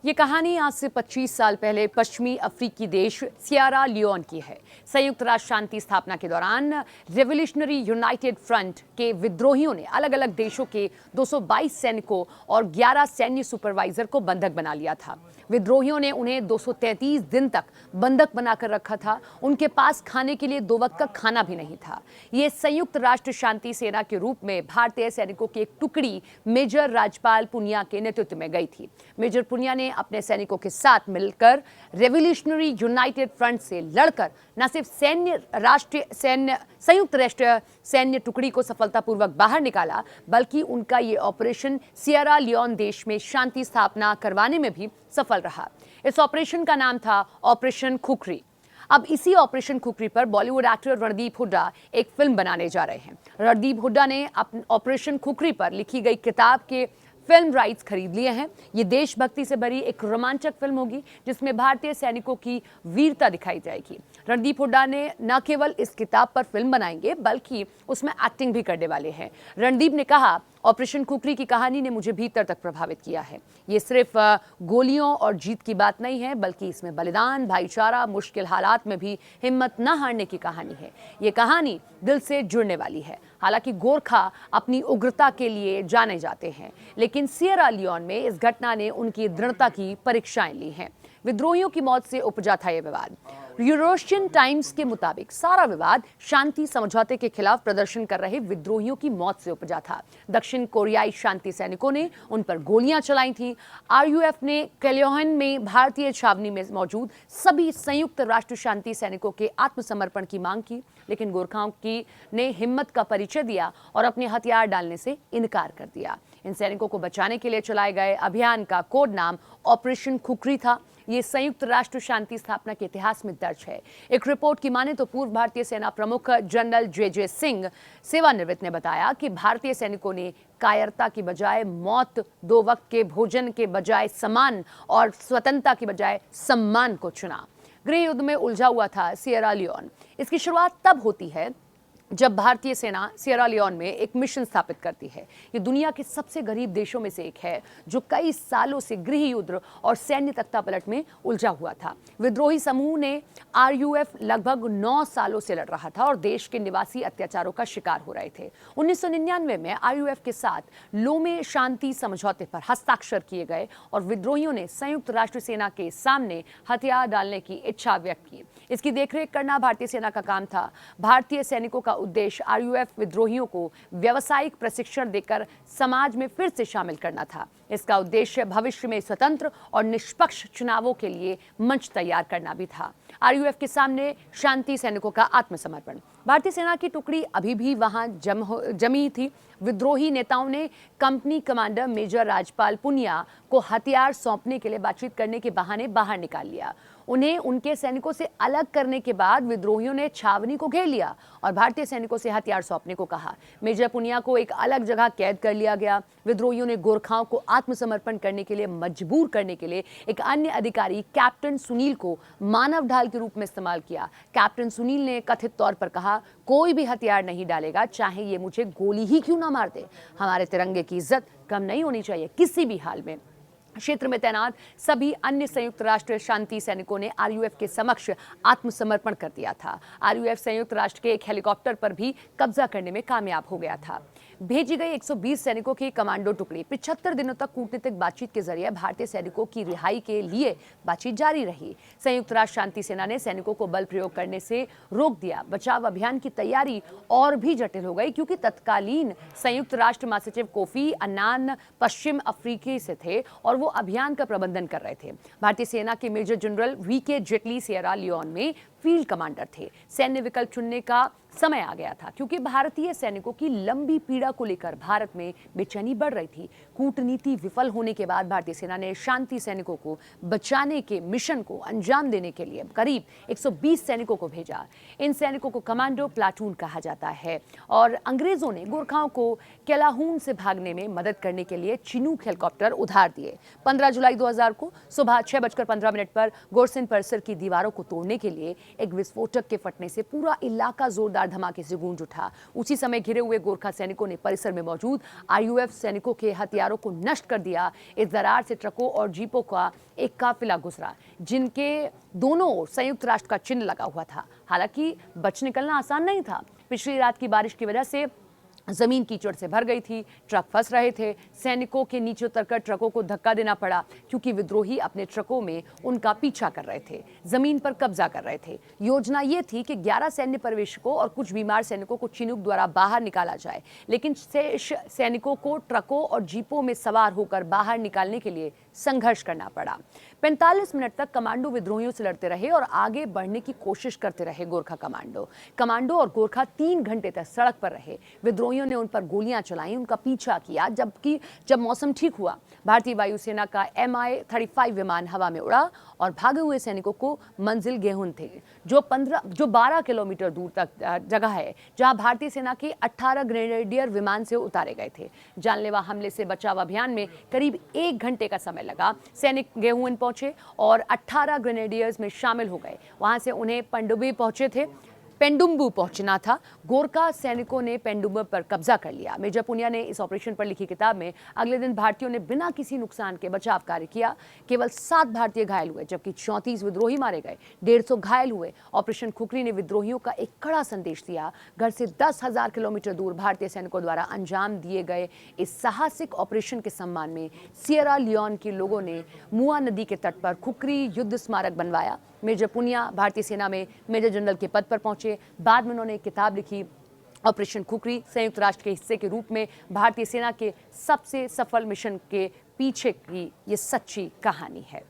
ये कहानी आज से 25 साल पहले पश्चिमी अफ्रीकी देश सियरा लियोन की है। संयुक्त राष्ट्र शांति स्थापना के दौरान रेवोल्यूशनरी यूनाइटेड फ्रंट के विद्रोहियों ने अलग अलग देशों के 222 सैनिकों और 11 सैन्य सुपरवाइजर को बंधक बना लिया था। विद्रोहियों ने उन्हें 233 दिन तक बंधक बनाकर रखा था। उनके पास खाने के लिए 2 वक्त का खाना भी नहीं था। ये संयुक्त राष्ट्र शांति सेना के रूप में भारतीय सैनिकों की एक टुकड़ी मेजर राजपाल पुनिया के नेतृत्व में गई थी। मेजर पुनिया ने अपने सैनिकों के साथ मिलकर रेवोल्यूशनरी यूनाइटेड फ्रंट से लड़कर न सिर्फ संयुक्त राष्ट्र सैन्य टुकड़ी को सफलतापूर्वक बाहर निकाला, बल्कि उनका ये ऑपरेशन सियरा लियोन देश में शांति स्थापना करवाने में भी सफल रहा। इस ऑपरेशन का नाम था ऑपरेशन खुखरी। अब इसी ऑपरेशन खुखरी पर बॉलीवुड एक्टर रणदीप हुड्डा एक फिल्म बनाने जा रहे हैं। रणदीप हुड्डा ने ऑपरेशन खुखरी पर लिखी गई किताब के फिल्म राइट्स खरीद लिए हैं। ये देशभक्ति से भरी एक रोमांचक फिल्म होगी जिसमें भारतीय सैनिकों की वीरता दिखाई जाएगी। रणदीप हुड्डा ने न केवल इस किताब पर फिल्म बनाएंगे बल्कि उसमें एक्टिंग भी करने वाले हैं। रणदीप ने कहा, ऑपरेशन खुखरी की कहानी ने मुझे भीतर तक प्रभावित किया है। ये सिर्फ गोलियों और जीत की बात नहीं है, बल्कि इसमें बलिदान, भाईचारा, मुश्किल हालात में भी हिम्मत न हारने की कहानी है। ये कहानी दिल से जुड़ने वाली है। हालांकि गोरखा अपनी उग्रता के लिए जाने जाते हैं, लेकिन सियरा लियोन में इस घटना ने उनकी दृढ़ता की परीक्षाएं ली हैं। विद्रोहियों की मौत से उपजा था यह विवाद। यूरोशियन टाइम्स के मुताबिक सारा विवाद शांति समझौते के खिलाफ प्रदर्शन कर रहे विद्रोहियों की मौत से उपजा था। दक्षिण कोरियाई शांति सैनिकों ने उन पर गोलियां चलाई थी। आरयूएफ ने केल्योहन में भारतीय छावनी में मौजूद सभी संयुक्त राष्ट्र शांति सैनिकों के आत्मसमर्पण की मांग की, लेकिन गोरखाओं की ने हिम्मत का परिचय दिया और अपने हथियार डालने से इनकार कर दिया। इन सैनिकों को बचाने के लिए चलाए गए अभियान का कोड नाम ऑपरेशन खुखरी था। ये संयुक्त राष्ट्र शांति स्थापना के इतिहास में दर्ज है। एक रिपोर्ट की माने तो पूर्व भारतीय सेना प्रमुख जनरल जे सिंह सेवानिवृत्त ने बताया कि भारतीय सैनिकों ने कायरता की बजाय मौत, 2 वक्त के भोजन के बजाय सम्मान और स्वतंत्रता की बजाय सम्मान को चुना। गृह युद्ध में उलझा हुआ था सियरा लियोन। इसकी शुरुआत तब होती है जब भारतीय सेना सियरा लियोन में एक मिशन स्थापित करती है। ये दुनिया के सबसे गरीब देशों में से एक है जो कई सालों से गृह युद्ध और सैन्य तख्तापलट में उलझा हुआ था। विद्रोही समूह ने आरयूएफ लगभग 9 सालों से लड़ रहा था और देश के निवासी अत्याचारों का शिकार हो रहे थे। 1999 में आरयूएफ के साथ लोमे शांति समझौते पर हस्ताक्षर किए गए और विद्रोहियों ने संयुक्त राष्ट्र सेना के सामने हथियार डालने की इच्छा व्यक्त की। इसकी देखरेख करना भारतीय सेना का काम था। भारतीय सैनिकों का उद्देश्य आरयूएफ विद्रोहियों को व्यावसायिक प्रशिक्षण देकर समाज में फिर से शामिल करना था। इसका उद्देश्य भविष्य में स्वतंत्र और निष्पक्ष चुनावों के लिए मंच तैयार करना भी था। आरयूएफ के सामने शांति सैनिकों का आत्मसमर्पण। भारतीय सेना की टुकड़ी अभी भी वहां जमी थी। विद्रोही नेताओं ने company commander major Rajpal Punia को हथियार सौंपने के लिए बातचीत करने के बहाने बाहर निकाल लिया। उन्हें उनके सैनिकों से अलग करने के बाद विद्रोहियों ने छावनी को घेर लिया और भारतीय सैनिकों से हथियार सौंपने को कहा। मेजर पुनिया को एक अलग जगह कैद कर लिया गया। विद्रोहियों ने गोरखाओं को आत्मसमर्पण करने के लिए मजबूर करने के लिए एक अन्य अधिकारी कैप्टन सुनील को मानव ढाल के रूप में इस्तेमाल किया। कैप्टन सुनील ने कथित तौर पर कहा, कोई भी हथियार नहीं डालेगा, चाहे ये मुझे गोली ही क्यों ना मार दे। हमारे तिरंगे की इज्जत कम नहीं होनी चाहिए किसी भी हाल में। क्षेत्र में तैनात सभी अन्य संयुक्त राष्ट्र शांति सैनिकों ने आरयूएफ के समक्ष आत्मसमर्पण कर दिया था। आरयूएफ संयुक्त राष्ट्र के एक हेलीकॉप्टर पर भी कब्जा करने में कामयाब हो गया था। भेजी गई 120 सैनिकों की कमांडो टुकड़ी 75 दिनों तक कूटनीतिक बातचीत के जरिए भारतीय सैनिकों की रिहाई के लिए बातचीत जारी रही। संयुक्त राष्ट्र शांति सेना ने सैनिकों को बल प्रयोग करने से रोक दिया। बचाव अभियान की तैयारी और भी जटिल हो गई क्योंकि तत्कालीन संयुक्त राष्ट्र महासचिव कोफी अन्नान पश्चिम अफ्रीकी से थे और वो अभियान का प्रबंधन कर रहे थे। भारतीय सेना के major general V K Jaitley Sierra Leone में फील्ड कमांडर थे। सैन्य विकल्प चुनने का समय आ गया था क्योंकि भारतीय सैनिकों की लंबी पीड़ा को लेकर भारत में बेचैनी बढ़ रही थी। कूटनीति विफल होने के बाद भारतीय सेना ने शांति सैनिकों को बचाने के मिशन को अंजाम देने के लिए करीब 120 सैनिकों को भेजा। इन सैनिकों को कमांडो प्लाटून कहा जाता है और अंग्रेजों ने गोरखाओं को केलाहून से भागने में मदद करने के लिए चिनूक हेलीकॉप्टर उधार दिए। 15 जुलाई 2000 को सुबह 6:15 पर गोरसिन परिसर की दीवारों को तोड़ने के लिए एक विस्फोटक के फटने से पूरा इलाका जोरदार जोरदार धमाके से गूंज उठा। उसी समय घिरे हुए गोरखा सैनिकों ने परिसर में मौजूद आईयूएफ सैनिकों के हथियारों को नष्ट कर दिया। इस दरार से ट्रकों और जीपों का एक काफिला गुजरा, जिनके दोनों ओर संयुक्त राष्ट्र का चिन्ह लगा हुआ था। हालांकि बच निकलना आसान नहीं था। पिछली रात की बारिश की वजह से जमीन कीचड़ से भर गई थी, ट्रक फंस रहे थे। सैनिकों के नीचे उतरकर ट्रकों को धक्का देना पड़ा, क्योंकि विद्रोही अपने ट्रकों में उनका पीछा कर रहे थे, जमीन पर कब्जा कर रहे थे। योजना ये थी कि 11 सैन्य पर्यवेक्षकों और कुछ बीमार सैनिकों को चिनूक द्वारा बाहर निकाला जाए, लेकिन सैनिकों को ट्रकों और जीपों में सवार होकर बाहर निकालने के लिए संघर्ष करना पड़ा। 45 मिनट तक कमांडो विद्रोहियों से लड़ते रहे और आगे बढ़ने की कोशिश करते रहे। गोरखा कमांडो और गोरखा 3 घंटे तक सड़क पर रहे। विद्रोहियों ने उन पर गोलियां चलाई, उनका पीछा किया। जब मौसम ठीक हुआ, भारतीय वायुसेना का Mi-35 विमान हवा में उड़ा और भागे हुए सैनिकों को मंजिल गेहूं थे, जो 12 किलोमीटर दूर तक जगह है, जहां भारतीय सेना के 18 ग्रेनेडियर विमान से उतारे गए थे। जानलेवा हमले से बचाव अभियान में करीब 1 घंटे का समय लगा। सैनिक गेहूं पहुंचे और 18 ग्रेनेडियर्स में शामिल हो गए। वहां से उन्हें पेंडुम्बू पहुंचना था। गोरखा सैनिकों ने पेंडुम्बू पर कब्जा कर लिया। मेजर पुनिया ने इस ऑपरेशन पर लिखी किताब में अगले दिन भारतीयों ने बिना किसी नुकसान के बचाव कार्य किया। केवल 7 भारतीय घायल हुए, जबकि 34 विद्रोही मारे गए, 150 घायल हुए। ऑपरेशन खुखरी ने विद्रोहियों का एक कड़ा संदेश दिया। घर से 10,000 किलोमीटर दूर भारतीय सैनिकों द्वारा अंजाम दिए गए इस साहसिक ऑपरेशन के सम्मान में सियरा लियोन के लोगों ने मुआ नदी के तट पर खुखरी युद्ध स्मारक बनवाया। मेजर पुनिया भारतीय सेना में मेजर जनरल के पद पर पहुंचे। बाद में उन्होंने एक किताब लिखी, ऑपरेशन खुखरी, संयुक्त राष्ट्र के हिस्से के रूप में भारतीय सेना के सबसे सफल मिशन के पीछे की ये सच्ची कहानी है।